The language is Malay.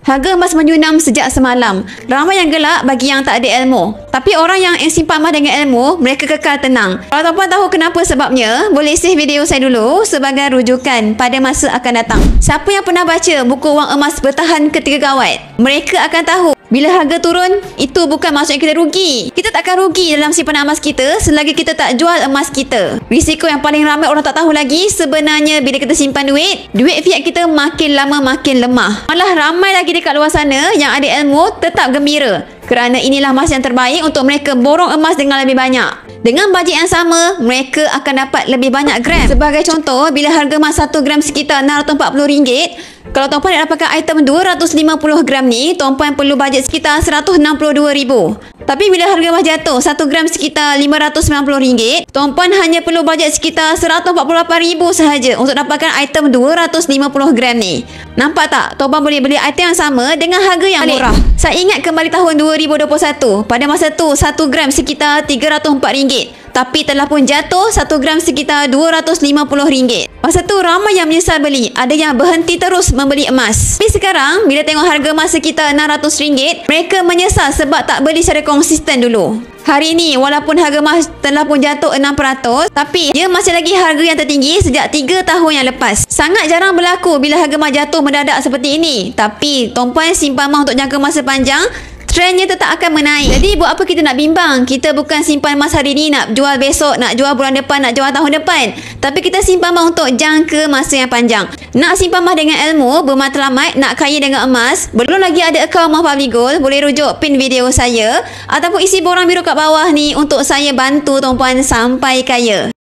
Harga emas menyunam sejak semalam. Ramai yang gelak bagi yang tak ada ilmu. Tapi orang yang simpan emas dengan ilmu, mereka kekal tenang. Kalau tuan-puan tahu kenapa sebabnya, boleh save video saya dulu sebagai rujukan pada masa akan datang. Siapa yang pernah baca buku Wang Emas Bertahan Ketika Gawat, mereka akan tahu bila harga turun, itu bukan maksudnya kita rugi. Kita takkan rugi dalam simpanan emas kita selagi kita tak jual emas kita. Risiko yang paling ramai orang tak tahu lagi sebenarnya bila kita simpan duit fiat kita makin lama makin lemah. Malah ramai lagi dekat luar sana yang ada ilmu tetap gembira kerana inilah masa yang terbaik untuk mereka borong emas dengan lebih banyak. Dengan bajet yang sama, mereka akan dapat lebih banyak gram. Sebagai contoh, bila harga emas 1 gram sekitar RM640, kalau tuan-puan nak dapatkan item 250 gram ni, tuan-puan perlu bajet sekitar RM162,000. Tapi bila harga emas jatuh 1 gram sekitar RM590, tuan-puan hanya perlu bajet sekitar RM148,000 sahaja untuk dapatkan item 250 gram ni. Nampak tak? Tuan-puan boleh beli item yang sama dengan harga yang murah. Saya ingat kembali tahun 2021. Pada masa tu 1 gram sekitar RM304. Tapi telah pun jatuh 1 gram sekitar RM250. Masa tu ramai yang menyesal beli. Ada yang berhenti terus membeli emas. Tapi sekarang bila tengok harga emas sekitar RM600, mereka menyesal sebab tak beli secara konsisten dulu. Hari ini walaupun harga emas telah pun jatuh 6%, tapi dia masih lagi harga yang tertinggi sejak 3 tahun yang lepas. Sangat jarang berlaku bila harga emas jatuh mendadak seperti ini. Tapi tuan-puan simpan emas untuk jangka masa panjang, trendnya tetap akan menaik. Jadi buat apa kita nak bimbang? Kita bukan simpan emas hari ni nak jual besok, nak jual bulan depan, nak jual tahun depan. Tapi kita simpan emas untuk jangka masa yang panjang. Nak simpan emas dengan ilmu, bermatlamat, nak kaya dengan emas, belum lagi ada akaun Emas Public Gold, boleh rujuk pin video saya ataupun isi borang biru kat bawah ni untuk saya bantu tuan-puan sampai kaya.